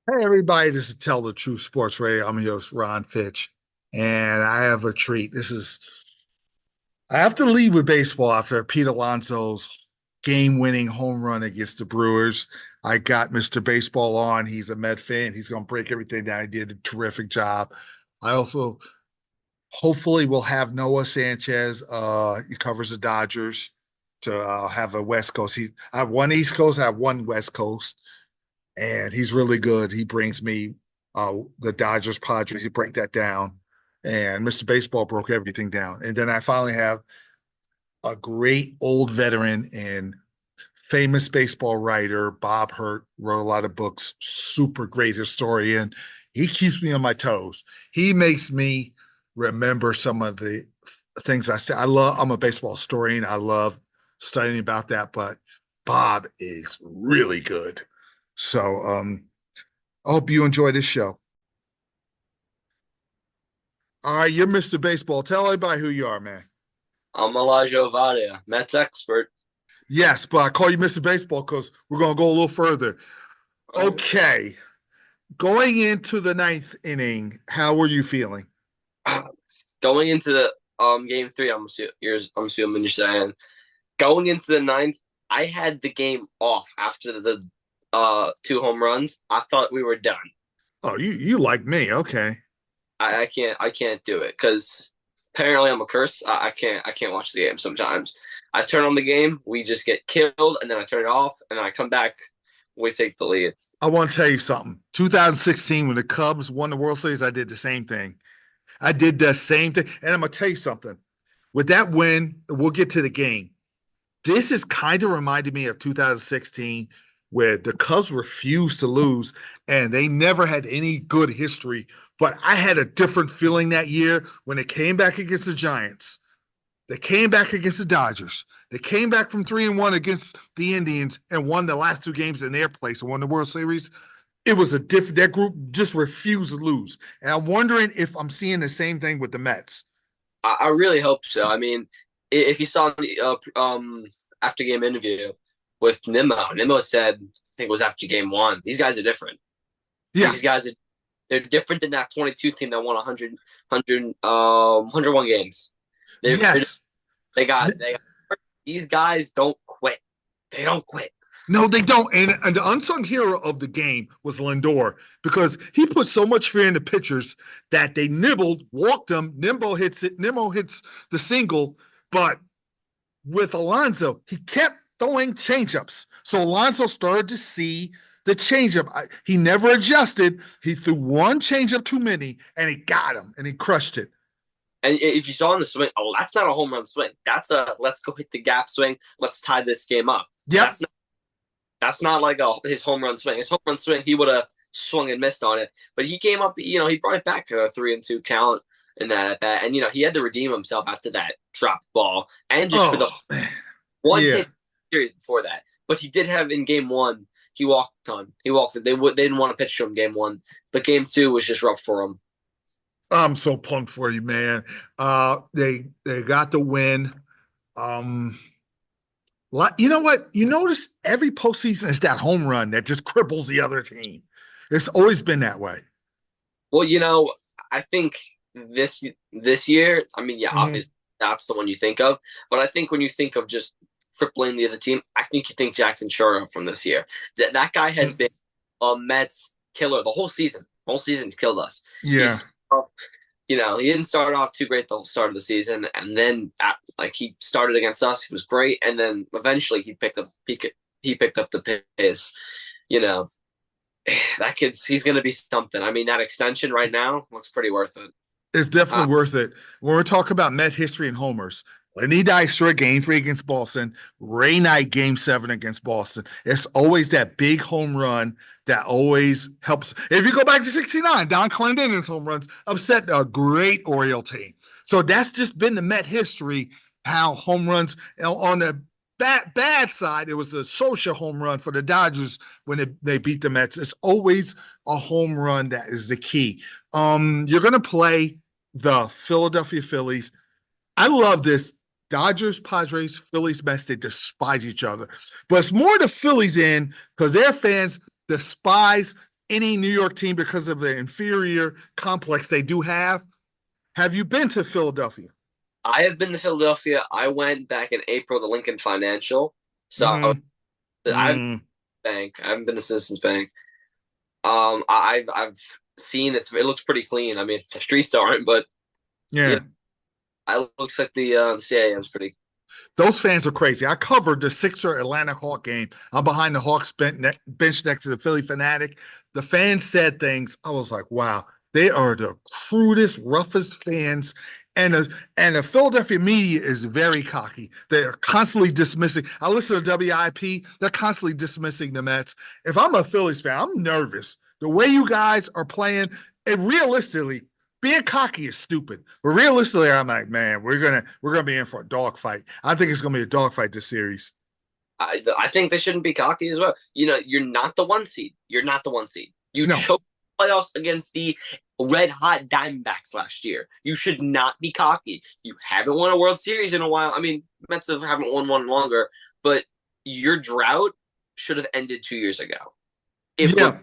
Hey everybody, this is Tell the Truth Sports Radio. I'm your host, Ron Fitch, and I have a treat. I have to lead with baseball after Pete Alonso's game-winning home run against the Brewers. I got Mr. Baseball on. He's a Met fan. He's going to break everything down. He did a terrific job. I also hopefully will have Noah Sanchez. He covers the Dodgers to have a West Coast. I have one East Coast, I have one West Coast, and he's really good. He brings me the Dodgers Padres. He break that down, and Mr. Baseball broke everything down. And then I finally have a great old veteran and famous baseball writer, Bob Hurt, wrote a lot of books. Super great historian. He keeps me on my toes. He makes me remember some of the things I said. I'm a baseball historian. I love studying about that, but Bob is really good. So I hope you enjoy this show. All right, you're Mr. Baseball. Tell everybody who you are, man. I'm Elijah Ovadia, Mets expert. Yes, but I call you Mr. Baseball because we're going to go a little further. Okay. Okay, going into the ninth inning, how were you feeling? Going into the game three, I'm assuming you're saying going into the ninth, I had the game off after the two home runs. I thought we were done. Oh, you like me? Okay. I can't do it because apparently I'm a curse. I can't watch the game sometimes. I turn on the game, we just get killed, and then I turn it off, and I come back, we take the lead. I want to tell you something. 2016, when the Cubs won the World Series, I did the same thing. I did the same thing, and I'm gonna tell you something. With that win, we'll get to the game. This is kind of reminded me of 2016, where the Cubs refused to lose and they never had any good history. But I had a different feeling that year when they came back against the Giants. They came back against the Dodgers. They came back from 3-1 against the Indians and won the last two games in their place and won the World Series. It was a different, that group just refused to lose. And I'm wondering if I'm seeing the same thing with the Mets. I really hope so. I mean, if you saw the after game interview with Nimmo said, I think it was after game one, these guys are different. Yeah. These guys are they're different than that 22 team that won 101 games. They're, Yes. they got these guys don't quit. They don't quit. No, they don't. And the unsung hero of the game was Lindor because he put so much fear in the pitchers that they nibbled, walked him. Nimbo hits it. Nimmo hits the single. But with Alonso, he kept throwing changeups. So Alonso started to see the changeup. He never adjusted. He threw one changeup too many, and he got him, and he crushed it. And if you saw in the swing, oh, that's not a home run swing. That's a let's go hit the gap swing. Let's tie this game up. Yep. That's not like his home run swing. His home run swing, he would have swung and missed on it. But he came up, he brought it back to a 3-2 count in that at bat. And he had to redeem himself after that drop ball and just for the Man. one Yeah. hit period before that. But he did have in game one, he walked on. He walked it. They didn't want to pitch to him game one. But game two was just rough for him. I'm so pumped for you, man. They got the win. Um, You know what? You notice every postseason is that home run that just cripples the other team. It's always been that way. Well, I think this year, I mean, yeah, Mm-hmm. obviously that's the one you think of, but I think when you think of just crippling the other team, I think you think Jackson Chara from this year. That guy has been a Mets killer the whole season. The whole season's killed us. Yeah. He's, he didn't start off too great the start of the season, and then he started against us, he was great, and then eventually he picked up the pace. You know, that he's going to be something. I mean, that extension right now looks pretty worth it. It's Uh, definitely worth it. When we're talking about Met history and homers, Lenny Dykstra, game three against Boston, Ray Knight, game seven against Boston. It's always that big home run that always helps. If you go back to 69, Don Clendenon's home runs upset a great Oriole team. So that's just been the Met history, how home runs on the bad side, it was a social home run for the Dodgers when they beat the Mets. It's always a home run that is the key. You're going to play the Philadelphia Phillies. I love this. Dodgers, Padres, Phillies, Mets, they despise each other. But it's more the Phillies in because their fans despise any New York team because of the inferior complex they do have. Have you been to Philadelphia? I have been to Philadelphia. I went back in April to Lincoln Financial. So Mm-hmm. I've Mm, bank. I haven't been to Citizens Bank. I've seen it looks pretty clean. I mean, the streets aren't, but you yeah. know, it looks like the CAA is pretty. Those fans are crazy. I covered the Sixer Atlanta Hawk game. I'm behind the Hawks bench next to the Philly Fanatic. The fans said things. I was like, wow, they are the crudest, roughest fans. And the Philadelphia media is very cocky. They're constantly dismissing. I listen to WIP. They're constantly dismissing the Mets. If I'm a Phillies fan, I'm nervous. The way you guys are playing, and realistically, being cocky is stupid. But realistically, I'm like, man, we're gonna be in for a dogfight. I think it's gonna be a dogfight this series. I think they shouldn't be cocky as well. You know, you're not the one seed. You're not the one seed. You No, choked playoffs against the red hot Diamondbacks last year. You should not be cocky. You haven't won a World Series in a while. I mean, Mets haven't won one longer, but your drought should have ended 2 years ago. If yeah,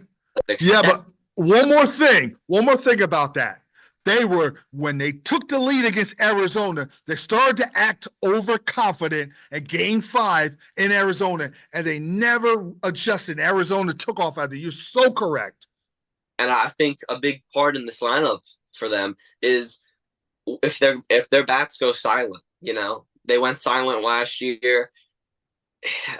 we're yeah, that, but one more thing about that. They were when they took the lead against Arizona, they started to act overconfident at game 5 in Arizona, and they never adjusted. Arizona took off after. You're so correct. and I think a big part in this lineup for them is if their bats go silent. You know, they went silent last year.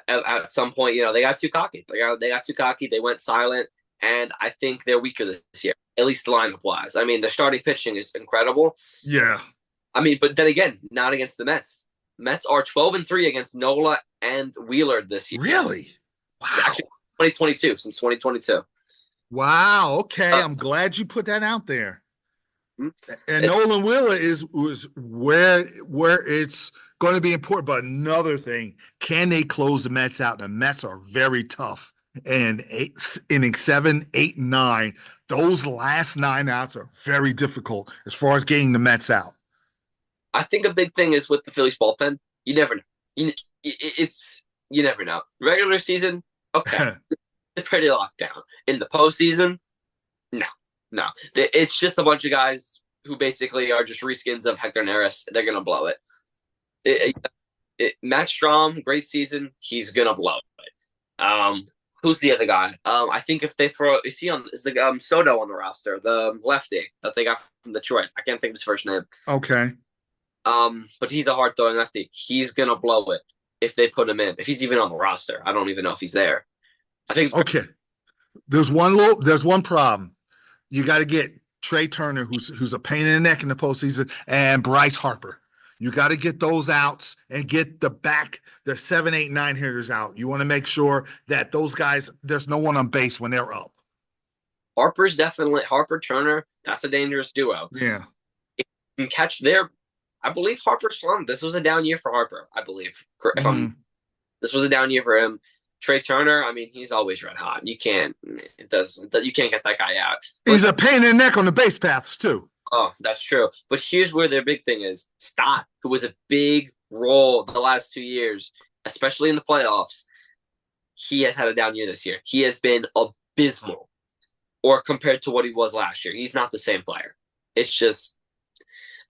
At some point, they got too cocky. They got too cocky. They went silent, and I think they're weaker this year, at least lineup wise. I mean, their starting pitching is incredible. Yeah. I mean, but then again, not against the Mets. Mets are 12-3 against Nola and Wheeler this year. Really? Wow. Actually, 2022 since 2022. Wow. Okay. I'm glad you put that out there. Hmm? And Nolan Wheeler was where it's going to be important. But another thing, can they close the Mets out? The Mets are very tough. And inning 7, 8, 9, those last 9 outs are very difficult as far as getting the Mets out. I think a big thing is with the Phillies bullpen. You never know. You never know. Regular season, okay, it's pretty locked down. In the postseason, no, no. It's just a bunch of guys who basically are just reskins of Hector Neris. They're gonna blow it. Matt Strom, great season. He's gonna blow it. Who's the other guy? I think if they throw, is the Soto on the roster, the lefty that they got from Detroit? I can't think of his first name. Okay. But he's a hard throwing lefty. He's gonna blow it if they put him in. If he's even on the roster, I don't even know if he's there. I think. Okay. There's one problem. You got to get Trey Turner, who's a pain in the neck in the postseason, and Bryce Harper. You got to get those outs and get the 7, 8, 9 hitters out. You want to make sure that those guys, there's no one on base when they're up. Harper's definitely Harper Turner. That's a dangerous duo. Yeah. If you can catch I believe Harper slumped. This was a down year for Harper. I believe. This was a down year for him. Trey Turner, I mean, he's always red hot. You can't get that guy out. He's a pain in the neck on the base paths too. Oh, that's true. But here's where their big thing is. Stott, who was a big role the last 2 years, especially in the playoffs, he has had a down year this year. He has been abysmal, or compared to what he was last year. He's not the same player. It's just,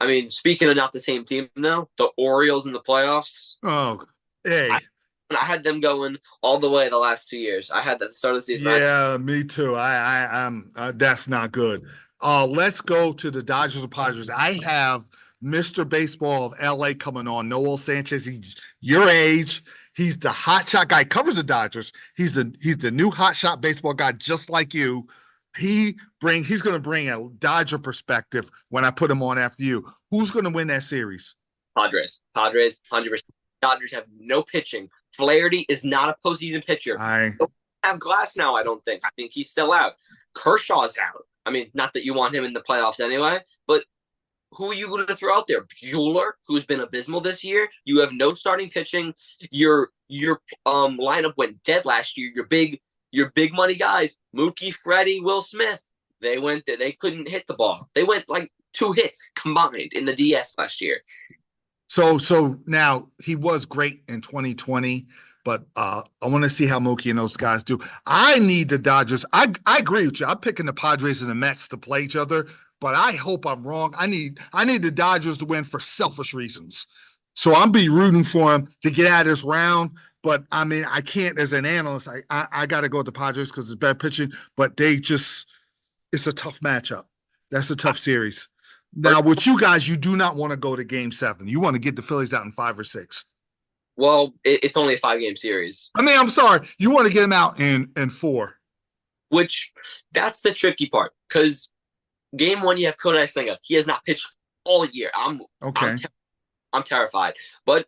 I mean, speaking of not the same team, though, the Orioles in the playoffs. Oh, hey. I had them going all the way the last 2 years. I had that start of the season. Yeah, me too. I'm that's not good. Let's go to the Dodgers and Padres. I have Mr. Baseball of LA coming on. Noel Sanchez. He's your age. He's the hot shot guy. Covers the Dodgers. He's the new hot shot baseball guy, just like you. He's going to bring a Dodger perspective when I put him on after you. Who's going to win that series? Padres, 100%. Dodgers have no pitching. Flaherty is not a postseason pitcher. I have Glass now, I don't think. I think he's still out. Kershaw's out. I mean, not that you want him in the playoffs anyway, but who are you going to throw out there? Bueller, who's been abysmal this year. You have no starting pitching. Your lineup went dead last year. Your big money guys, Mookie, Freddie, Will Smith, they couldn't hit the ball. They went like 2 hits combined in the DS last year. So now he was great in 2020. But I want to see how Mookie and those guys do. I need the Dodgers. I agree with you. I'm picking the Padres and the Mets to play each other, but I hope I'm wrong. I need the Dodgers to win for selfish reasons. So I'm be rooting for them to get out of this round. But I mean, I can't as an analyst. I got to go with the Padres because it's bad pitching. But it's a tough matchup. That's a tough series. Now, with you guys, you do not want to go to Game 7. You want to get the Phillies out in 5 or 6. Well, it's only a 5-game series. I mean, I'm sorry. You want to get them out in 4. Which that's the tricky part because Game 1 you have Kodai Senga. He has not pitched all year. Okay. I'm terrified. But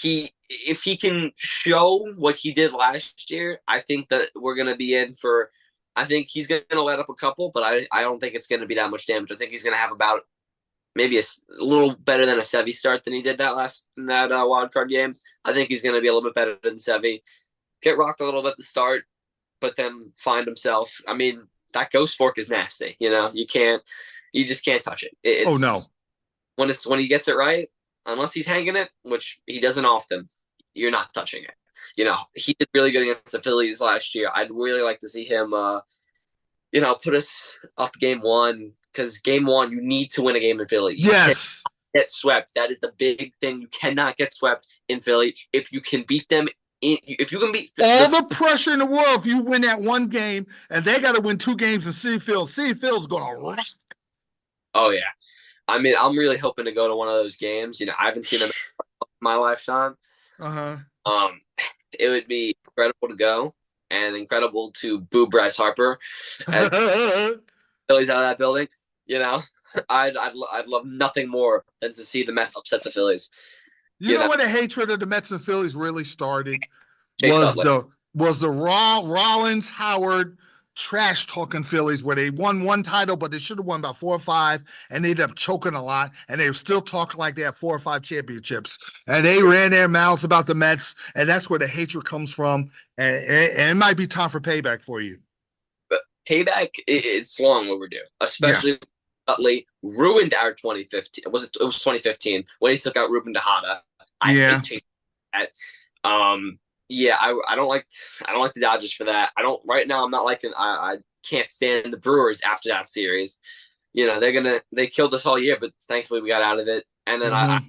if he can show what he did last year, I think that we're gonna be in for. I think he's gonna let up a couple, but I don't think it's gonna be that much damage. I think he's gonna have about maybe a little better than a Sevy start than he did that wild card game. I think he's gonna be a little bit better than Sevy. Get rocked a little bit at the start, but then find himself. I mean, that ghost fork is nasty. You just can't touch it. Oh no. When he gets it right, unless he's hanging it, which he doesn't often, you're not touching it. He did really good against the Phillies last year. I'd really like to see him, put us up Game 1 because Game 1 you need to win a game in Philly. Yes. Get swept. That is the big thing. You cannot get swept in Philly. If you can beat them. If you can beat all the pressure in the world, if you win that one game and they got to win 2 games in Citi Field's going to rock. Oh yeah, I mean, I'm really hoping to go to one of those games. I haven't seen them in my lifetime. It would be incredible to go and incredible to boo Bryce Harper as Phillies out of that building. I'd love nothing more than to see the Mets upset the Phillies. You know where the hatred of the Mets and Phillies really started? Was the Rollins Howard trash talking Phillies where they won 1 title, but they should have won about 4 or 5, and they ended up choking a lot, and they were still talking like they had 4 or 5 championships, and they ran their mouths about the Mets, and that's where the hatred comes from, and it might be time for payback for you. But payback, it's long overdue, especially Utley ruined our 2015. It was 2015 when he took out Ruben Tejada. I hate chasing that. I don't like the Dodgers for that. I don't right now. I'm not liking. I can't stand the Brewers after that series. They killed us all year, but thankfully we got out of it. And then I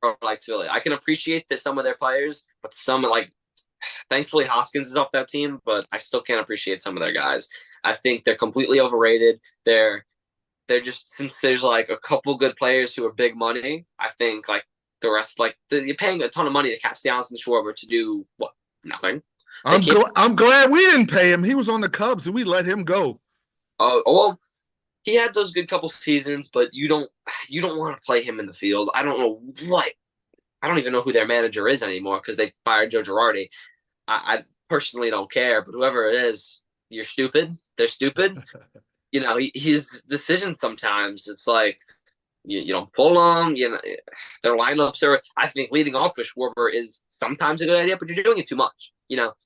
don't like Philly. I can appreciate that some of their players, but thankfully Hoskins is off that team, but I still can't appreciate some of their guys. I think they're completely overrated. They're just, since there's a couple good players who are big money, I think the rest, you're paying a ton of money to Castellanos and Schwarber to do what? Nothing. I'm glad we didn't pay him. He was on the Cubs and we let him go. Oh, well, he had those good couple seasons, but you don't want to play him in the field. I don't know what. I don't even know who their manager is anymore because they fired Joe Girardi. I personally don't care, but whoever it is, you're stupid. They're stupid. His decisions sometimes, it's like you don't pull them. Their lineups are. I think leading off with Schwarber is sometimes a good idea, but you're doing it too much.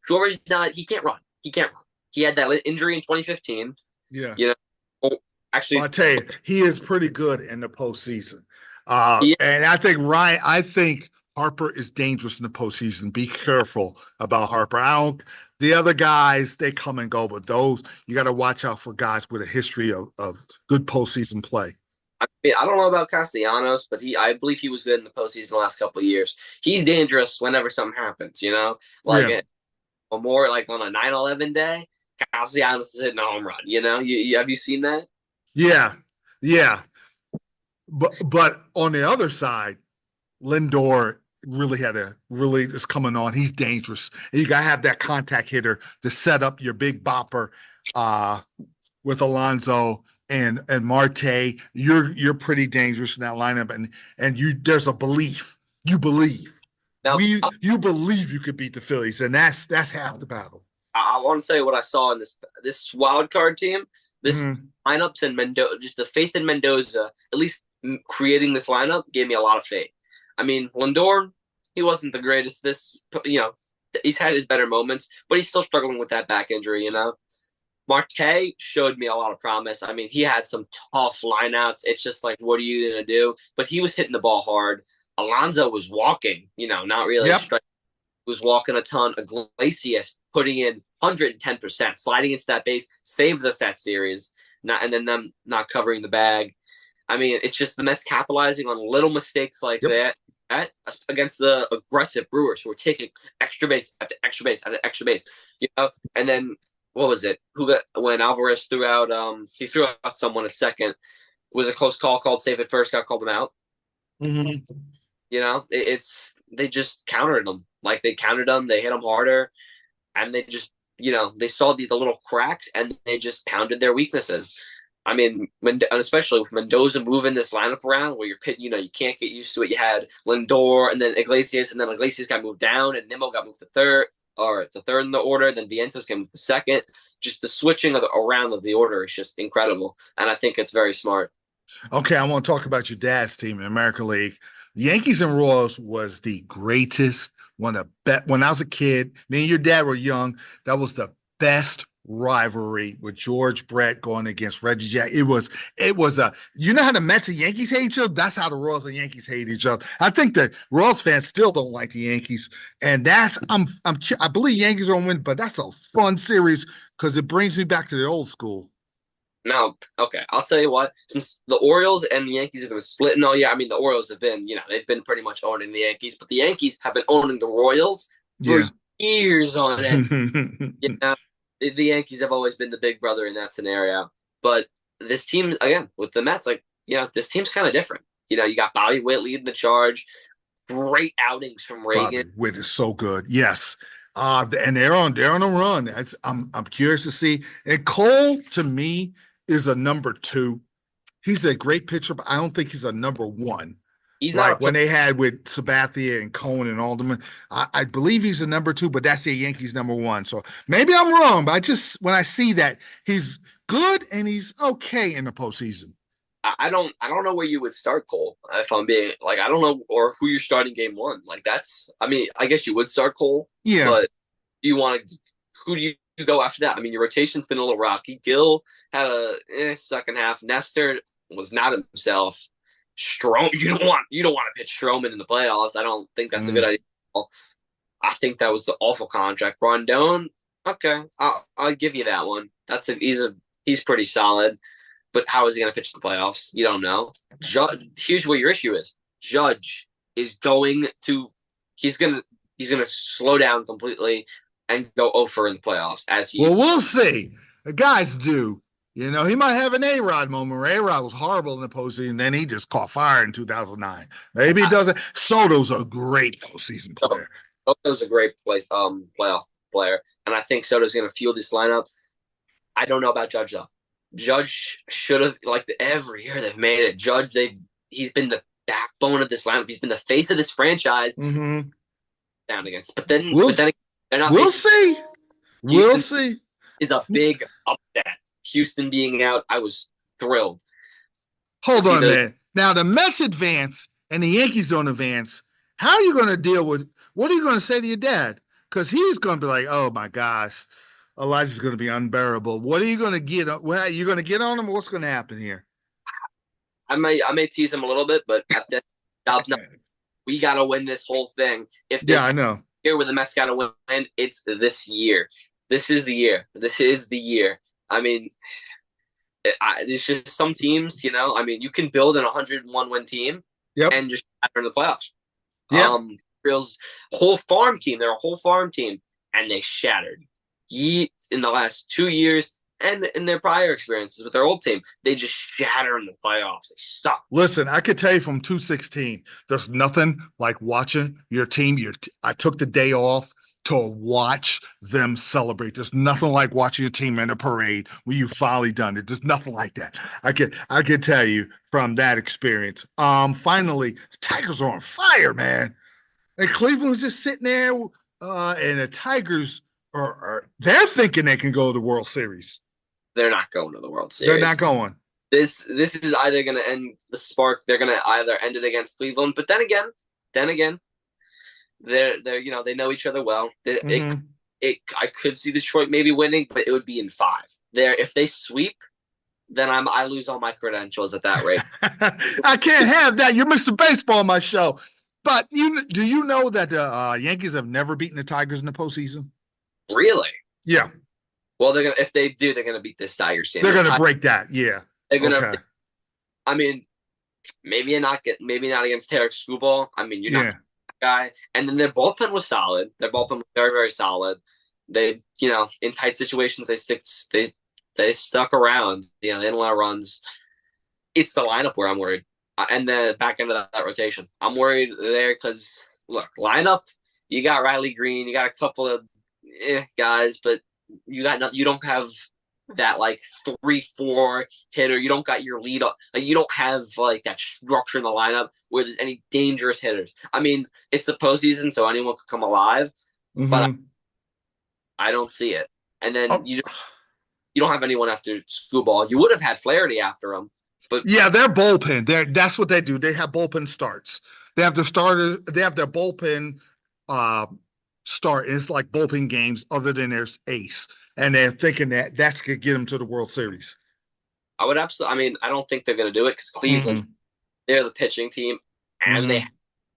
Schwarber's not. He can't run. He had that injury in 2015. Yeah. Actually, I'll tell you, he is pretty good in the postseason. And I think Harper is dangerous in the postseason. Be careful about Harper. The other guys, they come and go, but those, you got to watch out for guys with a history of good postseason play. I mean, I don't know about Castellanos, but I believe he was good in the postseason the last couple of years. He's dangerous whenever something happens, more like on a 9/11 day, Castellanos is hitting a home run. Have you seen that? Yeah. But on the other side, Lindor really is coming on. He's dangerous. You gotta have that contact hitter to set up your big bopper with Alonso and Marte. You're pretty dangerous in that lineup, and there's a belief. You believe. Now, you believe you could beat the Phillies, and that's half the battle. I want to tell you what I saw in this wild card team. This lineups and Mendoza, just the faith in Mendoza, at least creating this lineup, gave me a lot of faith. I mean, Lindor, he wasn't the greatest. He's had his better moments, but he's still struggling with that back injury. Marte showed me a lot of promise. I mean, he had some tough lineouts. It's just what are you gonna do? But he was hitting the ball hard. Alonso was walking, not really. Yep. was walking a ton. Iglesias putting in 110%, sliding into that base, saved us that series. Not and then them not covering the bag. I mean, it's just the Mets capitalizing on little mistakes like Yep. that against the aggressive Brewers who were taking extra base after extra base after extra base, And then what was it? Who got when Alvarez threw out? He threw out someone a second. It was a close call called safe at first. Got called him out. Mm-hmm. It's they just countered them. Like they countered them. They hit them harder, and they just they saw the little cracks and they just pounded their weaknesses. I mean, especially with Mendoza moving this lineup around, where you're pitching, you can't get used to it. You had Lindor and then Iglesias, and then Iglesias got moved down, and Nimmo got moved to third, or to third in the order. Then Vientos got moved to second. Just the switching around of the order is just incredible, and I think it's very smart. Okay, I want to talk about your dad's team in American League. The Yankees and Royals was the greatest one of bet when I was a kid. Me and your dad were young. That was the best rivalry with George Brett going against Reggie Jack. It was a how the Mets and Yankees hate each other. That's how the Royals and Yankees hate each other. I think the Royals fans still don't like the Yankees, and I believe Yankees are gonna win, but that's a fun series because it brings me back to the old school. Now, okay, I'll tell you what. Since the Orioles and the Yankees have been splitting all year, I mean, the Orioles have been, they've been pretty much owning the Yankees, but the Yankees have been owning the Royals for Yeah. years on end. The Yankees have always been the big brother in that scenario. But this team, again, with the Mets, this team's kind of different. You got Bobby Witt leading the charge. Great outings from Bobby Reagan. Witt is so good. Yes. And they're on a run. I'm curious to see. And Cole, to me, is a number two. He's a great pitcher, but I don't think he's a number one. He's not a Like when they had with Sabathia and Cohen and all them. I believe he's a number two, but that's the Yankees number one. So maybe I'm wrong, but when I see that he's good and he's okay in the postseason. I don't know where you would start Cole if I'm being I don't know or who you're starting game one. I mean, I guess you would start Cole, Yeah. but who do you go after that? I mean, your rotation's been a little rocky. Gil had a second half. Nestor was not himself. Strom, you don't want to pitch Stroman in the playoffs. I don't think that's a good idea. I think that was the awful contract. Rondon, okay, I'll give you that one. He's pretty solid. But how is he going to pitch the playoffs? You don't know. Here's where your issue is. Judge is he's going to slow down completely and go over in the playoffs Well, we'll see. The guys do. He might have an A-Rod moment where A-Rod was horrible in the postseason, then he just caught fire in 2009. Maybe he doesn't. Soto's a great postseason player. Soto's a great playoff player, and I think Soto's going to fuel this lineup. I don't know about Judge, though. Judge should have every year they've made it. Judge, he's been the backbone of this lineup. He's been the face of this franchise. Mm-hmm. Down against, but then they're not. We'll see. We'll see. Is a big upset. Houston being out, I was thrilled. Hold on, man. Now the Mets advance and the Yankees don't advance. How are you going to deal with? What are you going to say to your dad? Because he's going to be like, "Oh my gosh, Elijah's going to be unbearable." What are you going to get? Well, you going to get on him? What's going to happen here? I may tease him a little bit, but at this job's not. We got to win this whole thing. I know. Year where the Mets got to win, it's this year. This is the year. This is the year. I mean, there's just some teams, I mean, you can build an 101 win team and just shatter in the playoffs. Yeah. Real's whole farm team, they're a whole farm team, and they shattered. In the last 2 years and in their prior experiences with their old team, they just shatter in the playoffs. They suck. Listen, I could tell you from 2016, there's nothing like watching your team. I took the day off to watch them celebrate. There's nothing like watching your team in a parade when you've finally done it. There's nothing like that. I could tell you from that experience. Finally, the Tigers are on fire, man. And Cleveland was just sitting there, and the Tigers they're thinking they can go to the World Series. They're not going to the World Series. They're not going. This is either going to end the spark. They're going to either end it against Cleveland, but then again, they're they know each other well. I could see Detroit maybe winning, but it would be in 5. If they sweep, then I lose all my credentials at that rate. I can't have that. You're Mr. Baseball on my show. But do you know that the Yankees have never beaten the Tigers in the postseason? Really? Yeah, Well, they're gonna if they do, they're gonna beat this Tigers team. they're This going to Tigers, break that. Yeah. they're gonna. Okay. I mean, maybe not against Taylor Skubal. I mean, you're not Yeah. that guy. And then their bullpen was solid. Their bullpen was very, very solid. They, in tight situations, they stuck around. They didn't allow runs. It's the lineup where I'm worried, and the back end of that rotation. I'm worried there because look, lineup. You got Riley Green. You got a couple of guys, but you don't have that like 3-4 hitter. You don't got your lead up. Like you don't have like that structure in the lineup where there's any dangerous hitters. I mean, it's the postseason, so anyone could come alive, but Mm-hmm. I don't see it. And Oh, then you don't have anyone after Screwball. You would have had Flaherty after him, but yeah, they're bullpen. That's what they do. They have bullpen starts. They have the starter. They have their bullpen uh, start. It's like bullpen games other than their ace, and they're thinking that that's gonna get them to the World Series. I would absolutely. I mean, I don't think they're going to do it because Cleveland, Mm-hmm. they're the pitching team, and they Mm-hmm.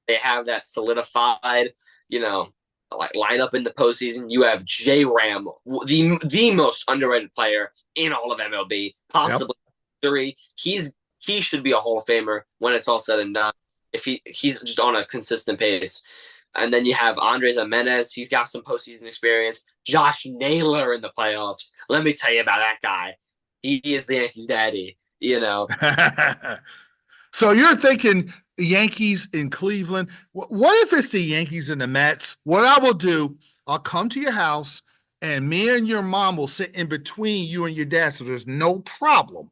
they have that solidified, you know, like lineup in the postseason. You have J Ram, the most underrated player in all of MLB, Yep. possibly three. He should be a Hall of Famer when it's all said and done. If he's just on a consistent pace. And then you have Andres Jimenez. He's got some postseason experience. Josh Naylor in the playoffs. Let me tell you about that guy. He is the Yankees' daddy. So you're thinking Yankees in Cleveland. What if it's the Yankees and the Mets? What I will do, I'll come to your house and me and your mom will sit in between you and your dad so there's no problem.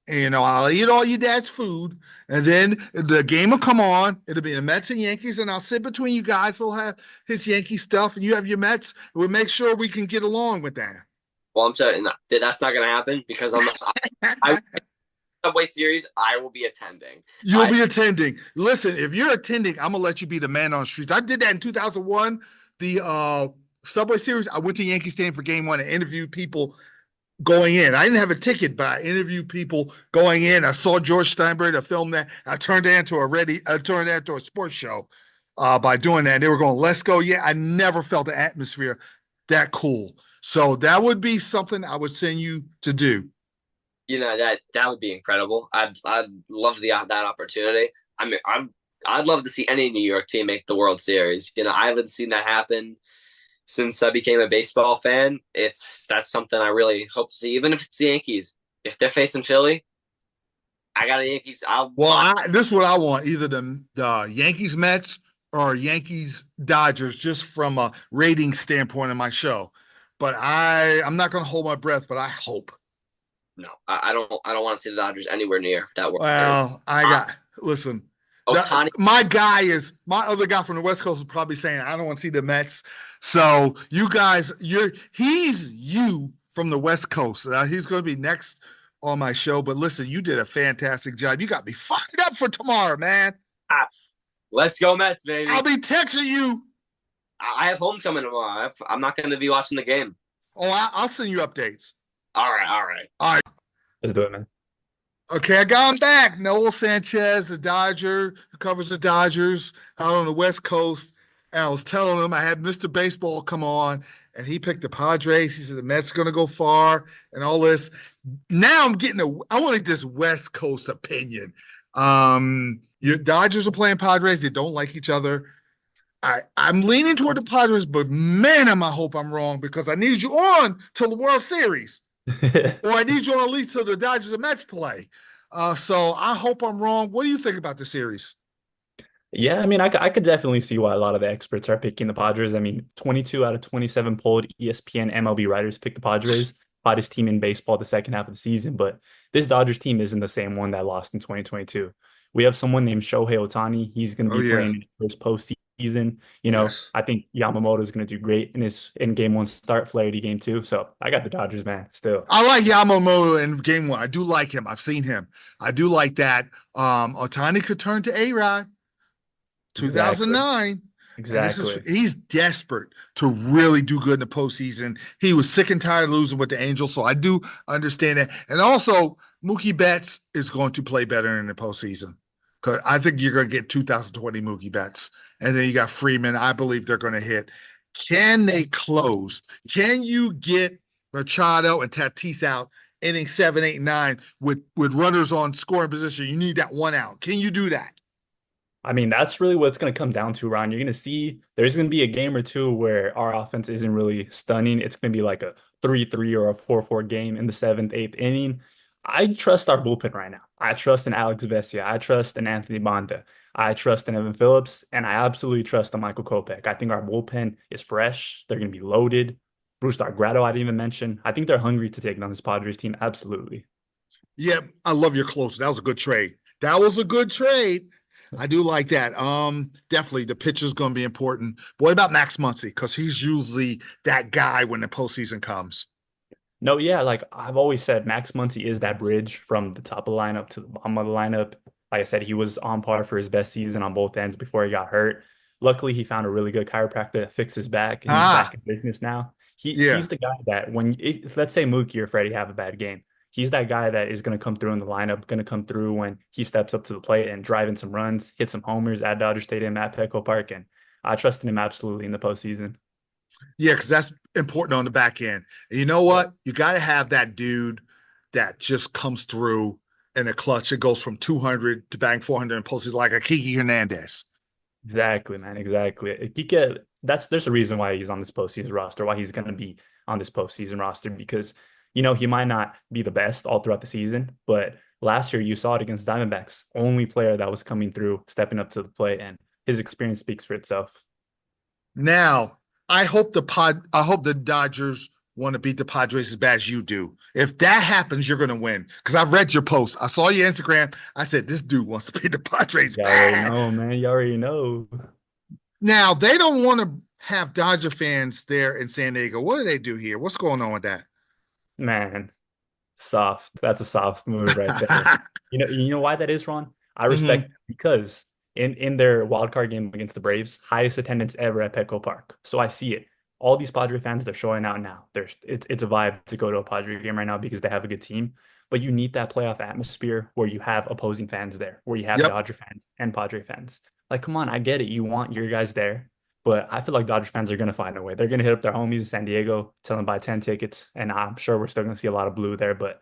And, I'll eat all your dad's food, and then the game will come on. It'll be the Mets and Yankees, and I'll sit between you guys. He'll have his Yankee stuff, and you have your Mets. We'll make sure we can get along with that. Well, I'm saying that's not going to happen because I Subway Series. I will be attending. You'll I be attending. Listen, if you're attending, I'm gonna let you be the man on the streets. I did that in 2001. The Subway Series. I went to Yankee Stadium for Game One and interviewed people going in. I didn't have a ticket, but I interviewed people going in. I saw George Steinbrenner film that. I turned that into a sports show by doing that. They were going, "Let's go." Yeah, I never felt the atmosphere that cool. So that would be something I would send you to do. that would be incredible. I'd love that opportunity. I mean, I'd love to see any New York team make the World Series. I haven't seen that happen since I became a baseball fan. That's something I really hope to see. Even if it's the Yankees, if they're facing Philly, I got a Yankees. Well, this is what I want: either the Yankees Mets or Yankees Dodgers, just from a rating standpoint of my show. But I'm not going to hold my breath. But I hope. No, I don't want to see the Dodgers anywhere near that World Series. Well, listen. Otani, My other guy from the West Coast is probably saying I don't want to see the Mets. So you guys, he's you from the West Coast. He's going to be next on my show. But listen, you did a fantastic job. You got me fired up for tomorrow, man. let's go Mets, baby. I'll be texting you. I have homecoming tomorrow. I'm not going to be watching the game. Oh, I'll send you updates. All right, all right. All right. Let's do it, man. Okay, I got him back. Noel Sanchez, the Dodger, who covers the Dodgers out on the West Coast. And I was telling him I had Mr. Baseball come on, and he picked the Padres. He said the Mets are going to go far and all this. Now I want this West Coast opinion. Your Dodgers are playing Padres. They don't like each other. I'm leaning toward the Padres, but man, I hope I'm wrong because I need you on till the World Series. Or I need you on at least till the Dodgers and Mets play. So I hope I'm wrong. What do you think about the series? Yeah, I mean, I could definitely see why a lot of the experts are picking the Padres. I mean, 22 out of 27 polled ESPN MLB writers picked the Padres, hottest team in baseball the second half of the season. But this Dodgers team isn't the same one that lost in 2022. We have someone named Shohei Ohtani. He's going to be playing in his first postseason. Yes. I think Yamamoto is going to do great in game one start, Flaherty game two. So I got the Dodgers, man, still. I like Yamamoto in game one. I do like him. I've seen him. I do like that. Ohtani could turn to A-Rod. 2009. Exactly. He's desperate to really do good in the postseason. He was sick and tired of losing with the Angels, so I do understand that. And also, Mookie Betts is going to play better in the postseason because I think you're going to get 2020 Mookie Betts. And then you got Freeman. I believe they're going to hit. Can they close? Can you get Machado and Tatis out inning 7, 8, 9 with runners on scoring position? You need that one out. Can you do that? I mean, that's really what it's going to come down to, Ron. You're going to see there's going to be a game or two where our offense isn't really stunning. It's going to be like a 3-3 or a 4-4 game in the seventh, eighth inning. I trust our bullpen right now. I trust in Alex Vesia. I trust in Anthony Banda. I trust in Evan Phillips. And I absolutely trust in Michael Kopech. I think our bullpen is fresh. They're going to be loaded. Bruce Grado, I didn't even mention. I think they're hungry to take on this Padres team. Absolutely. Yeah, I love your close. That was a good trade. That was a good trade. I do like that. Definitely the pitcher's going to be important. But what about Max Muncy? Because he's usually that guy when the postseason comes. No, yeah, like I've always said, Max Muncy is that bridge from the top of the lineup to the bottom of the lineup. Like I said, he was on par for his best season on both ends before he got hurt. Luckily, he found a really good chiropractor that fixed his back, and he's back Ah, in business now. yeah. He's the guy that let's say Mookie or Freddie have a bad game, he's that guy that is going to come through in the lineup, going to come through when he steps up to the plate and drive in some runs, hit some homers at Dodger Stadium, at Petco Park, and I trust in him absolutely in the postseason. Yeah, because that's important on the back end. And you know Yep. what? You got to have that dude that just comes through in a clutch. It goes from 200 to bang 400 in postseason like a Kiki Hernandez. Exactly, man. Exactly. There's a reason why he's on this postseason roster, why he's going to be on this postseason roster, because he might not be the best all throughout the season, but last year you saw it against Diamondbacks, only player that was coming through, stepping up to the plate, and his experience speaks for itself. Now, I hope the Dodgers want to beat the Padres as bad as you do. If that happens, you're going to win. Because I've read your post. I saw your Instagram. I said, this dude wants to beat the Padres You already bad. know, man. You already know. Now, they don't want to have Dodger fans there in San Diego. What do they do here? What's going on with that? Man, soft. That's a soft move right there. You know why that is, Ron? I Hmm. respect because in their wild card game against the Braves, highest attendance ever at Petco Park. So I see it. All these Padre fans, they're showing out now. It's a vibe to go to a Padre game right now because they have a good team. But you need that playoff atmosphere where you have opposing fans there, where you have Yep. Dodger fans and Padre fans. Like, come on, I get it. You want your guys there, but I feel like Dodgers fans are going to find a way. They're going to hit up their homies in San Diego, tell them buy 10 tickets, and I'm sure we're still going to see a lot of blue there. But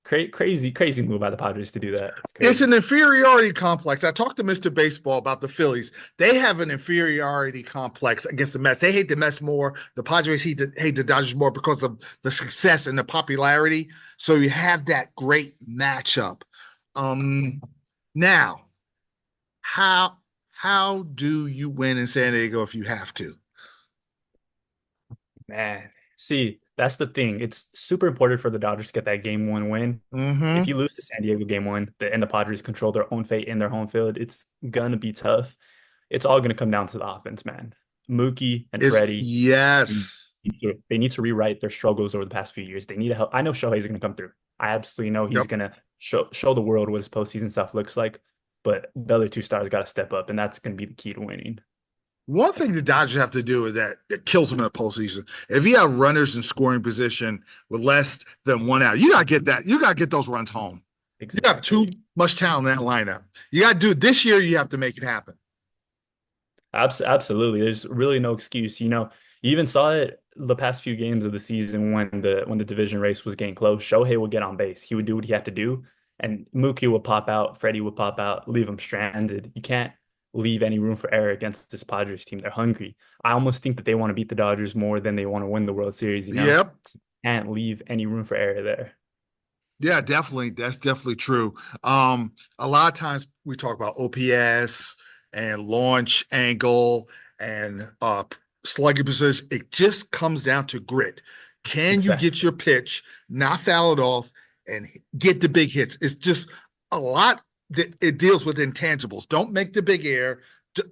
crazy, crazy move by the Padres to do that. It's Crazy. an inferiority complex. I talked to Mr. Baseball about the Phillies. They have an inferiority complex against the Mets. They hate the Mets more. The Padres hate the Dodgers more because of the success and the popularity. So you have that great matchup. Um, now, how how do you win in San Diego if you have to? Man, see, that's the thing. It's super important for the Dodgers to get that game one win. If Mm-hmm. you lose to San Diego game one, and the Padres control their own fate in their home field, it's gonna be tough. It's all gonna come down to the offense, man. Mookie and Is Freddie, yes. they need to rewrite their struggles over the past few years. They need to help. I know Shohei's gonna come through. I absolutely know he's Yep. gonna show the world what his postseason stuff looks like. But the other two stars got to step up, and that's gonna be the key to winning. One thing the Dodgers have to do is that kills them in the postseason. If you have runners in scoring position with less than one out, you gotta get that. You gotta get those runs home. You have too Exactly. much talent in that lineup. You gotta do it this year. You have to make it happen. Absolutely. There's really no excuse. You even saw it the past few games of the season when the division race was getting close. Shohei would get on base. He would do what he had to do, and Mookie would pop out, Freddie would pop out, leave him stranded. You can't leave any room for error against this Padres team. They're hungry. I almost think that they want to beat the Dodgers more than they want to win the World Series, you know? Yep. Can't leave any room for error there. Yeah, definitely. That's definitely true. A lot of times we talk about OPS and launch angle and slugging position. It just comes down to grit. Can you get Exactly. your pitch, not foul it off, and get the big hits? It's just a lot that it deals with intangibles. Don't make the big air,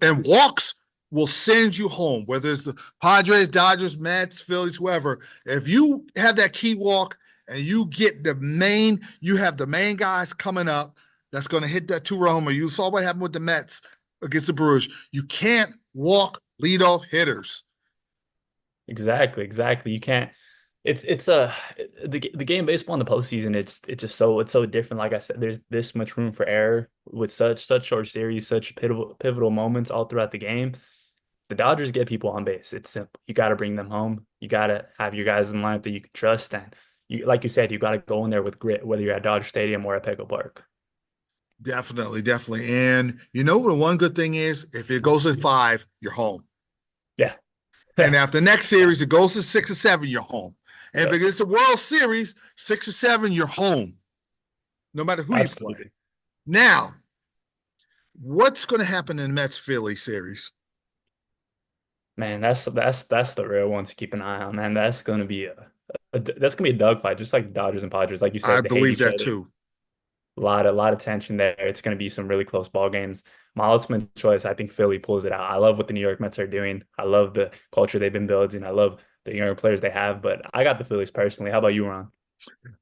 and walks will send you home. Whether it's the Padres, Dodgers, Mets, Phillies, whoever. If you have that key walk and you get you have the main guys coming up that's going to hit that two-run homer. You saw what happened with the Mets against the Brewers. You can't walk leadoff hitters. Exactly. You can't. It's the game of baseball in the postseason. It's just it's so different. Like I said, there's this much room for error with such short series, such pivotal moments all throughout the game. The Dodgers get people on base. It's simple. You got to bring them home. You got to have your guys in line that you can trust. And you, like you said, you got to go in there with grit, whether you're at Dodger Stadium or at Petco Park. Definitely, definitely. And you know what one good thing is? If it goes to 5, you're home. Yeah. And after the next series, it goes to 6 or 7, you're home. And if Yep. it gets a World Series, 6 or 7, you're home, no matter who you play. Absolutely. Now, what's going to happen in the Mets Philly series? Man, that's the real one to keep an eye on, man. That's gonna be a dogfight, just like the Dodgers and Padres. Like you I said, they hate believe each that other. too. A lot of tension there. It's gonna be some really close ball games. My ultimate choice, I think Philly pulls it out. I love what the New York Mets are doing. I love the culture they've been building. I love the younger players they have, but I got the Phillies personally. How about you, Ron?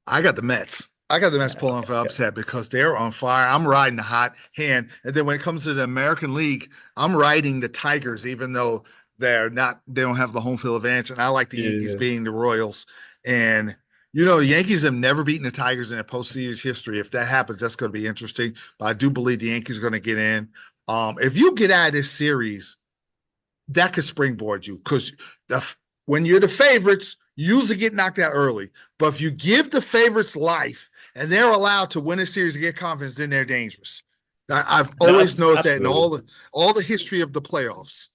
I got the Mets. I got the Mets Yeah, pulling okay, for okay. upset because they're on fire. I'm riding the hot hand. And then when it comes to the American League, I'm riding the Tigers, even though they don't have the home field advantage. And I like the Yankees Yeah, being the Royals. And, the Yankees have never beaten the Tigers in their postseries history. If that happens, that's going to be interesting. But I do believe the Yankees are going to get in. If you get out of this series, that could springboard you because when you're the favorites, you usually get knocked out early. But if you give the favorites life and they're allowed to win a series and get confidence, then they're dangerous. I've no, always noticed that in absolutely. all the history of the playoffs.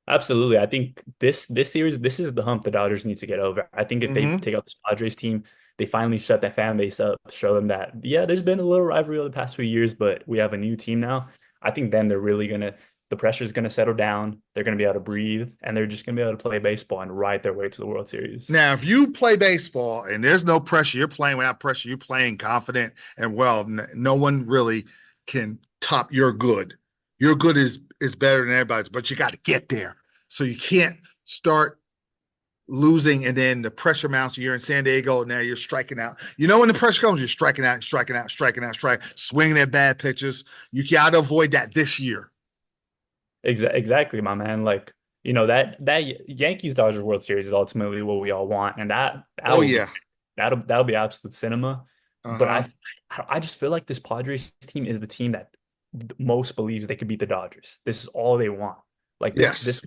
Absolutely. I think this series, this is the hump the Dodgers need to get over. I think if they Mm-hmm. take out this Padres team, they finally shut that fan base up, show them that, yeah, there's been a little rivalry over the past few years, but we have a new team now. I think then the pressure's gonna settle down. They're gonna be able to breathe, and they're just gonna be able to play baseball and ride their way to the World Series. Now, if you play baseball and there's no pressure, you're playing without pressure, you're playing confident, and well, no one really can top your good. Your good is better than everybody's, but you got to get there. So you can't start losing and then the pressure mounts. You're in San Diego, now you're striking out. When the pressure comes, you're striking out, striking out, striking out, swinging at bad pitches. You got to avoid that this year. Exactly, my man. Like, that Yankees Dodgers World Series is ultimately what we all want, and that Oh will be yeah. that'll be absolute cinema. But Uh-huh. I just feel like this Padres team is the team that most believes they could beat the Dodgers. This is all they want. Like Yes.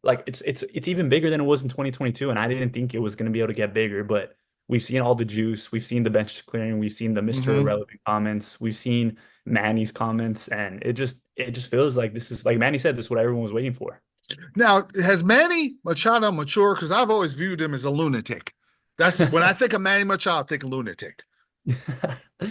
like it's even bigger than it was in 2022, and I didn't think it was going to be able to get bigger. But we've seen all the juice, we've seen the benches clearing, we've seen the Mr. Mm-hmm. Irrelevant comments, we've seen Manny's comments, and it just feels like this is like Manny said, this is what everyone was waiting for. Now, has Manny Machado matured? Because I've always viewed him as a lunatic. That's when I think of Manny Machado, I think lunatic.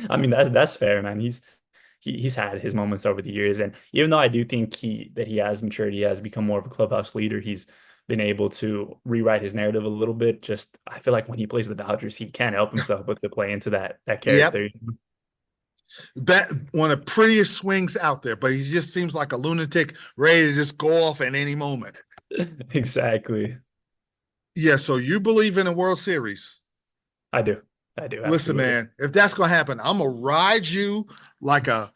I mean, that's fair, man. He's had his moments over the years, and even though I do think he has matured, he has become more of a clubhouse leader. He's been able to rewrite his narrative a little bit. Just I feel like when he plays the Dodgers, he can't help himself but to play into that Yep. character. One of the prettiest swings out there, but he just seems like a lunatic ready to just go off at any moment. Exactly. Yeah, so you believe in a World Series. I do. I do, Listen, absolutely. man, if that's gonna happen, I'm gonna ride you like a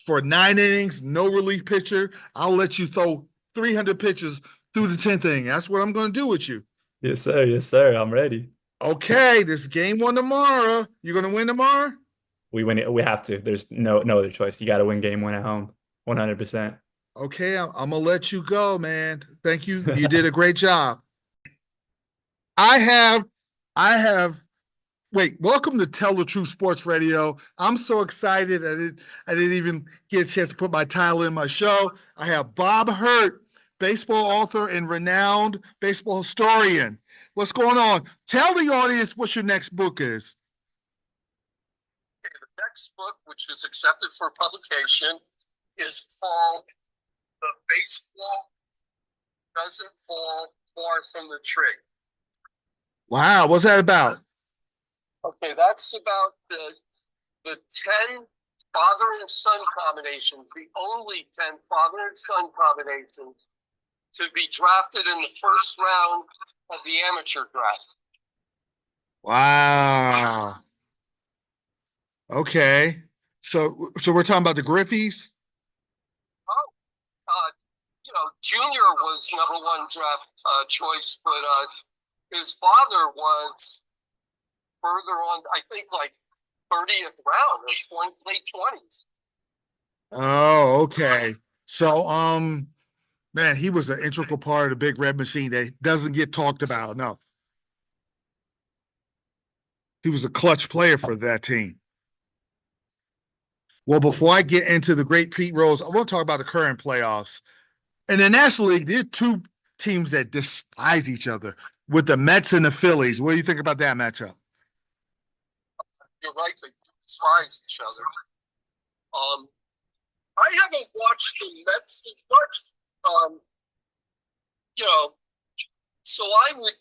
for 9 innings, no relief pitcher. I'll let you throw 300 pitches through the 10th inning. That's what I'm gonna do with you. Yes, sir. Yes, sir. I'm ready. Okay, this game one tomorrow. You gonna win tomorrow? We win it. We have to. There's no other choice. You got to win game one at home. 100%. Okay, I'm gonna let you go, man. Thank you. You did a great job. I have, I have. Wait, welcome to Tell the Truth Sports Radio. I'm so excited. I didn't even get a chance to put my title in my show. I have Bob Hurt, baseball author and renowned baseball historian. What's going on? Tell the audience what your next book is. Okay, the next book, which is accepted for publication, is called The Baseball Doesn't Fall Far from the Tree. Wow, what's that about? Okay, that's about the 10 father and son combinations, the only 10 father and son combinations to be drafted in the first round of the amateur draft. Wow. Okay. So we're talking about the Griffies? Oh, Junior was number one draft choice, but his father was further on, I think, like 30th round or late 20s. Oh, okay. So, man, he was an integral part of the Big Red Machine that doesn't get talked about enough. He was a clutch player for that team. Well, before I get into the great Pete Rose, I want to talk about the current playoffs. In the National League, there are two teams that despise each other with the Mets and the Phillies. What do you think about that matchup? You're right, they despise each other. I haven't watched the Mets as much. You know, so I would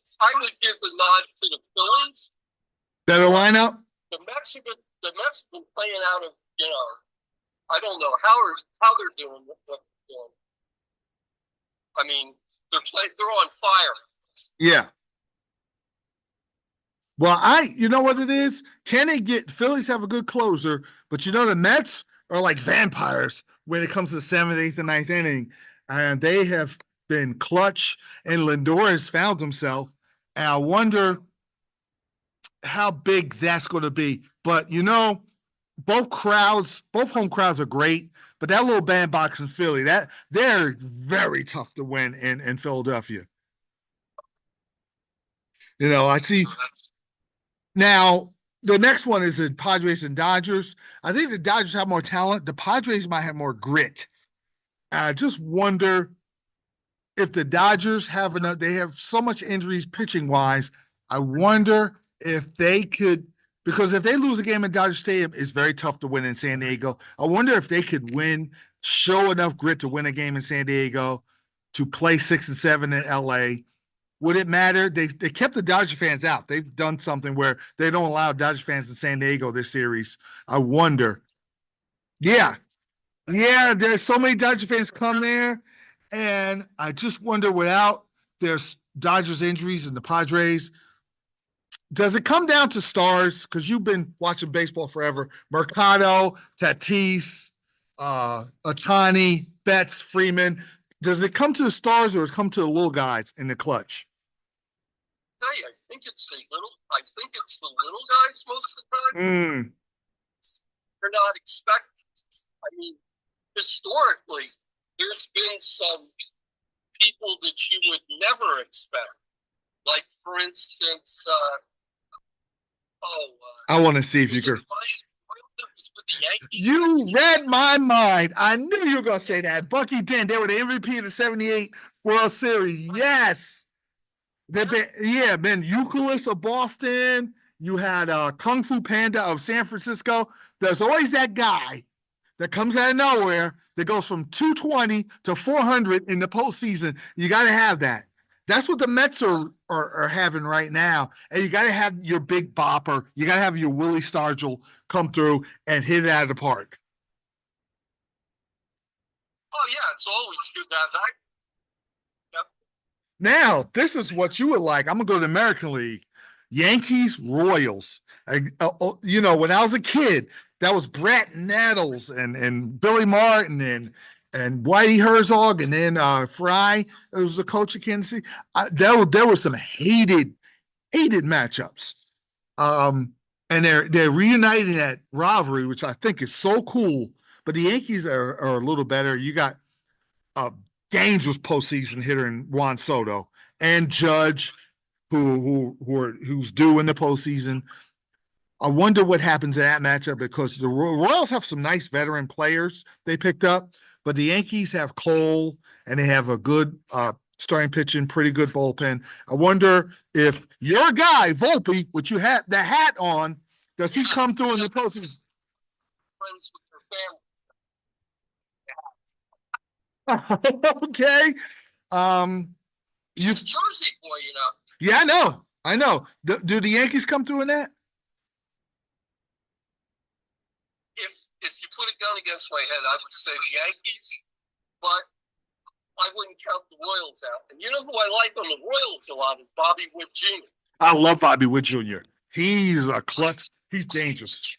give the nod to the Phillies. Better lineup? The Mets have been playing out of, I don't know how they're doing what they're doing. I mean, they're on fire. Yeah. Well, you know what it is? Phillies have a good closer, but the Mets are like vampires when it comes to the 7th, 8th, and 9th inning. And they have been clutch, and Lindor has found himself. And I wonder how big that's going to be. But, both home crowds are great, but that little bandbox in Philly, they're very tough to win in Philadelphia. I see. Now, the next one is the Padres and Dodgers. I think the Dodgers have more talent. The Padres might have more grit. I just wonder if the Dodgers have enough. They have so much injuries pitching-wise. I wonder if they could, because if they lose a game in Dodger Stadium, it's very tough to win in San Diego. I wonder if they could show enough grit to win a game in San Diego, to play 6 and 7 in LA. Would it matter? They kept the Dodger fans out. They've done something where they don't allow Dodger fans in San Diego this series. I wonder. Yeah. Yeah, there's so many Dodger fans come there, and I just wonder, without there's Dodgers injuries and the Padres, does it come down to stars? Because you've been watching baseball forever. Mercado, Tatis, Ohtani, Betts, Freeman. Does it come to the stars, or does it come to the little guys in the clutch? I think it's the little guys most of the time. They're not expected. I mean, historically, there's been some people that you would never expect. Like, for instance, I want to see if you could. You read my mind. I knew you were going to say that. Bucky Dent, they were the MVP of the 78 World Series. Yes. Ben Youkilis of Boston. You had Kung Fu Panda of San Francisco. There's always that guy that comes out of nowhere that goes from 220 to 400 in the postseason. You got to have that. That's what the Mets are having right now. And you got to have your big bopper. You got to have your Willie Stargell come through and hit it out of the park. Oh, yeah, it's always good to have that. Yep. Now, this is what you would like. I'm going to go to the American League. Yankees, Royals. When I was a kid, that was Brett Nettles and Billy Martin and Whitey Herzog, and then Fry, who was the coach of Kansas City. There were some hated matchups. And they're reuniting that rivalry, which I think is so cool. But the Yankees are a little better. You got a dangerous postseason hitter in Juan Soto and Judge, who's due in the postseason. I wonder what happens in that matchup, because the Royals have some nice veteran players they picked up, but the Yankees have Cole, and they have a good starting pitching, pretty good bullpen. I wonder if your guy, Volpe, which you had the hat on, does he come through in the postseason? Friends with your family. Okay. He's a Jersey boy, Yeah, I know. Do the Yankees come through in that? If you put a gun against my head, I would say the Yankees, but I wouldn't count the Royals out. And you know who I like on the Royals a lot is Bobby Witt Jr. I love Bobby Witt Jr. He's a clutch. He's dangerous.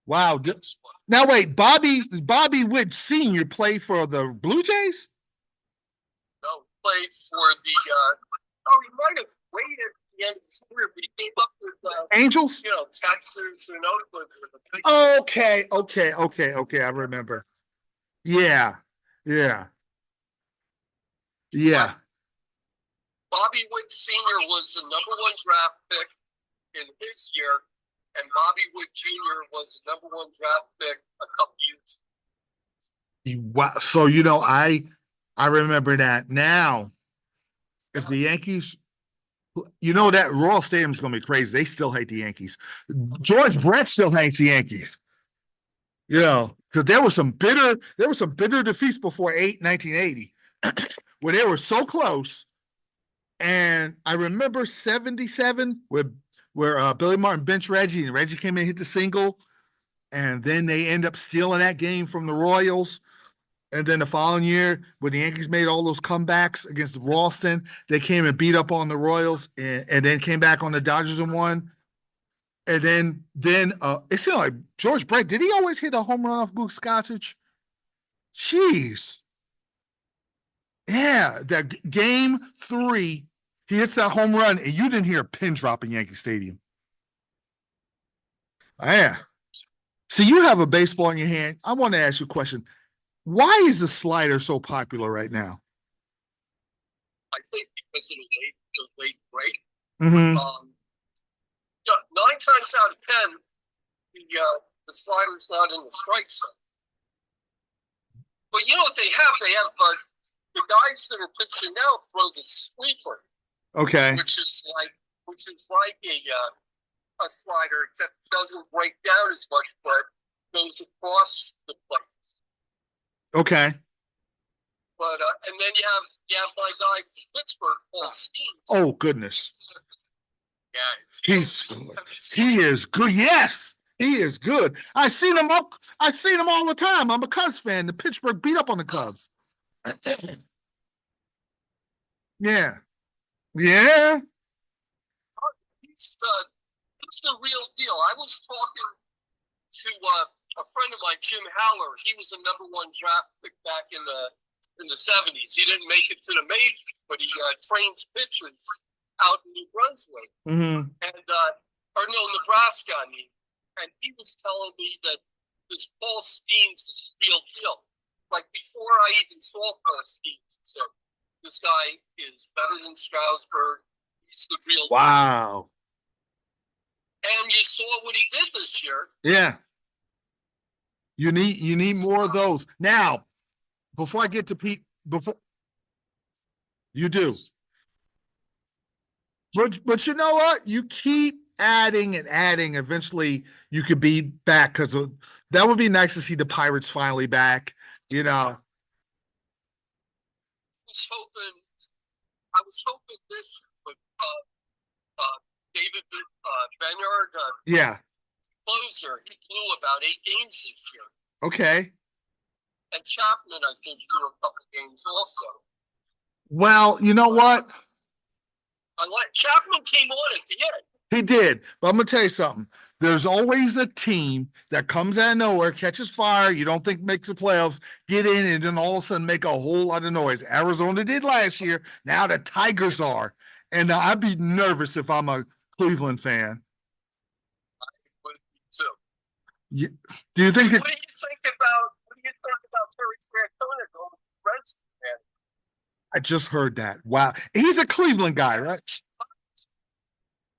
Wow. Now wait, Bobby Witt Sr. played for the Blue Jays? No, played for Oh, he might have waited at the end of his career, but he came up with Angels? Texas and Oakland with a big. Okay. I remember. Yeah. Bobby Witt Sr. was the #1 draft pick in his year, and Bobby Witt Jr. was the #1 draft pick a couple years. Wow. So I remember that. Now, if the Yankees, that Royal Stadium is going to be crazy. They still hate the Yankees. George Brett still hates the Yankees. Because there were some bitter defeats before 1980, where they were so close. And I remember 77 where Billy Martin benched Reggie, and Reggie came in and hit the single, and then they end up stealing that game from the Royals. And then the following year, when the Yankees made all those comebacks against Ralston, they came and beat up on the Royals, and then came back on the Dodgers and won. And then it seemed like George Brett, did he always hit a home run off Goose Gossage? Jeez. Yeah, that game 3, he hits that home run, and you didn't hear a pin drop in Yankee Stadium. Yeah. So you have a baseball in your hand. I want to ask you a question. Why is the slider so popular right now? I think because of the late break. Mm-hmm. 9 times out of 10, the slider's not in the strike zone. But you know what they have? They have the guys that are pitching now throw the sweeper. Okay. Which is like a slider, except it doesn't break down as much, but goes across the plate. Okay. But and then you have my guy from Pittsburgh, Paul Skeens. Oh goodness. Yeah, He's good. He is good. Yes, he is good. I seen him all the time. I'm a Cubs fan. The Pittsburgh beat up on the Cubs. Yeah. He's the real deal. I was talking to a friend of mine, Jim Haller. He was a #1 draft pick back in the 70s. He didn't make it to the majors, but he trains pitchers out in New Brunswick. Mm-hmm. And Nebraska, I mean. And he was telling me that this Paul Skeens is the real deal. Like before I even saw Paul Skeens, so this guy is better than Strasburg. He's the real deal. Wow. And you saw what he did this year. Yeah. You need more of those. Now, before I get to Pete, you do. But you know what? You keep adding and adding. Eventually, you could be back, because that would be nice to see the Pirates finally back. I was hoping this would David Benyard, yeah, closer. He blew about 8 games this year. Okay. And Chapman, I think, blew a couple games also. Well, you know what? Chapman came on at the end. He did. But I'm going to tell you something. There's always a team that comes out of nowhere, catches fire, you don't think makes the playoffs, get in, and then all of a sudden make a whole lot of noise. Arizona did last year. Now the Tigers are. And I'd be nervous if I'm a Cleveland fan. I would be too. Do you think What do you think about Terry Francona going to the Reds? I just heard that. Wow. He's a Cleveland guy, right?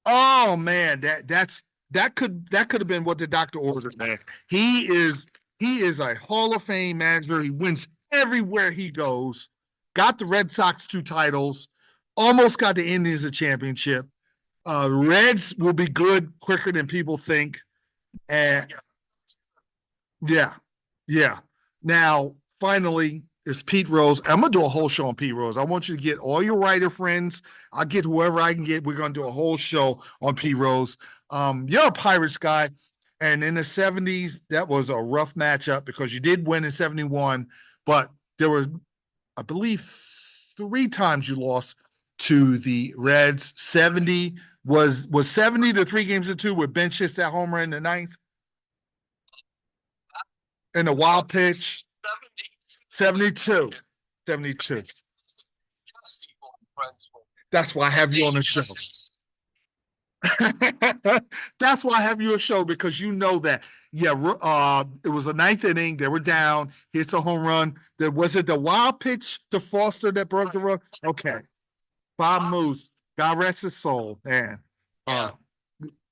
Oh man, that could have been what the doctor ordered, man. He is a Hall of Fame manager. He wins everywhere he goes. Got the Red Sox 2 titles. Almost got the Indians a championship. Reds will be good quicker than people think. And yeah. Now, finally, it's Pete Rose. I'm going to do a whole show on Pete Rose. I want you to get all your writer friends. I'll get whoever I can get. We're going to do a whole show on Pete Rose. You're a Pirates guy. And in the 70s, that was a rough matchup because you did win in 71. But there were, I believe, 3 times you lost to the Reds. 70 was 70 to 3-2 where Bench hits that homer in the 9th. And the wild pitch. 72. That's why I have you on the show. That's why I have you a show, because you know that. Yeah, it was a ninth inning. They were down. Hits a home run. Was it the wild pitch to Foster that broke the run? Okay. Bob Moose. God rest his soul, man.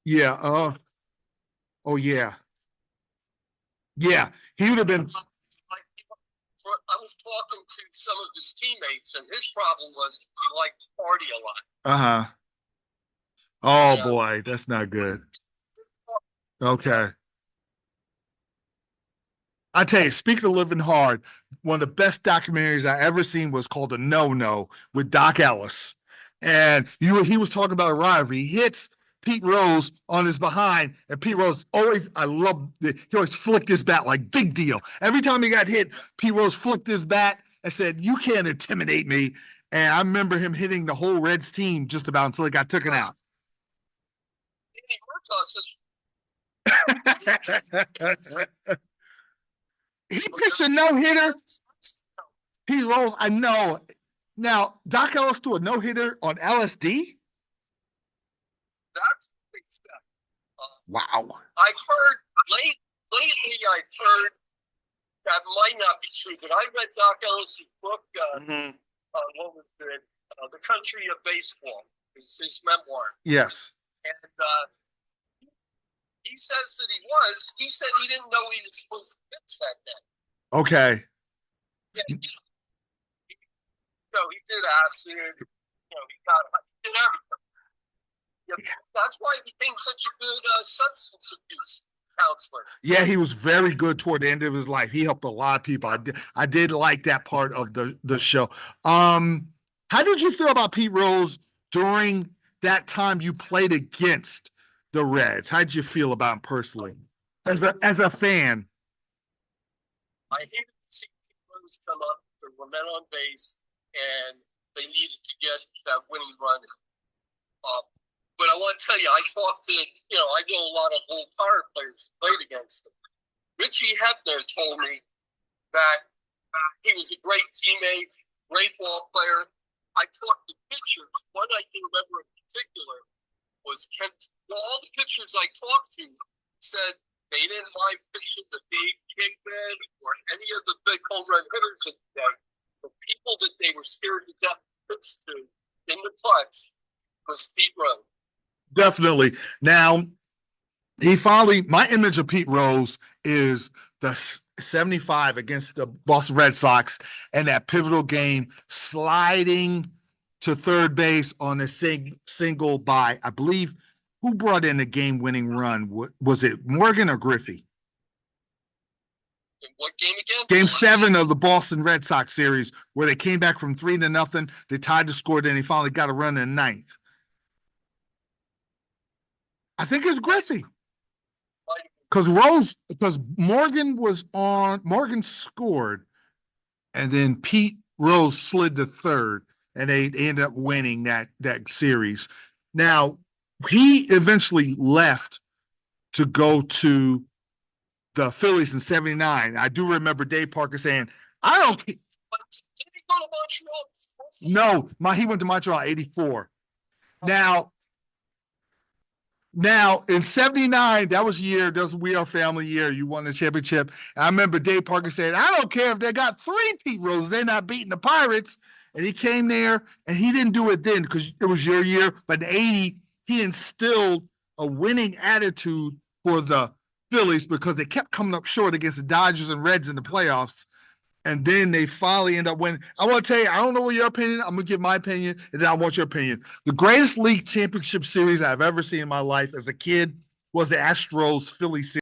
Yeah. Oh yeah. Yeah. He would have been. I was talking to some of his teammates, and his problem was he liked to party a lot. Uh-huh. Oh boy, that's not good. Okay. I tell you, speaking of living hard, one of the best documentaries I ever seen was called "The No-No" with Doc Ellis, and he was talking about a rivalry. He hits Pete Rose on his behind, and Pete Rose always, he always flicked his bat like big deal. Every time he got hit, Pete Rose flicked his bat and said, "You can't intimidate me." And I remember him hitting the whole Reds team just about until it got taken out. He pitched a no-hitter. Pete Rose, I know. Now, Doc Ellis threw a no-hitter on LSD? That's a big step. Wow. I've heard, lately I've heard, that might not be true, but I read Doc Ellis' book, what was it? The Country of Baseball, his memoir. Yes. And he says that he said he didn't know he was supposed to pitch that day. Okay. Yeah, he did acid, he did everything. Yeah, that's why he became such a good substance abuse counselor. Yeah, he was very good toward the end of his life. He helped a lot of people. I did like that part of the show. How did you feel about Pete Rose during that time you played against the Reds? How did you feel about him personally, as a fan? I hated to see Pete Rose come up. There were men on base, and they needed to get that winning run. But I want to tell you, I talked to, I know a lot of old Pirate players who played against him. Richie Hebner told me that he was a great teammate, great ball player. I talked to pitchers. One I can remember in particular was all the pitchers I talked to said they didn't mind pitching the Dave Kingman or any of the big home run hitters in the day. The people that they were scared to death to pitch to in the clutch was Pete Rose. Definitely. Now, my image of Pete Rose is the 75 against the Boston Red Sox and that pivotal game, sliding to third base on a single by, I believe, who brought in the game-winning run? Was it Morgan or Griffey? In what game again? Game 7 of the Boston Red Sox series, where they came back from 3-0. They tied the score, then they finally got a run in the ninth. I think it's Griffey. Because Morgan scored, and then Pete Rose slid to third, and they ended up winning that series. Now, he eventually left to go to the Phillies in '79. I do remember Dave Parker saying, "I don't." Did he go to Montreal? No, he went to Montreal '84. Now, in '79, that was the year, that was We Are Family year. You won the championship. And I remember Dave Parker saying, "I don't care if they got 3 Pete Roses, they're not beating the Pirates." And he came there, and he didn't do it then because it was your year. But in '80, he instilled a winning attitude for the Phillies because they kept coming up short against the Dodgers and Reds in the playoffs. And then they finally end up winning. I want to tell you, I don't know what your opinion. I'm going to give my opinion, and then I want your opinion. The greatest league championship series I've ever seen in my life as a kid was the Astros-Phillies series.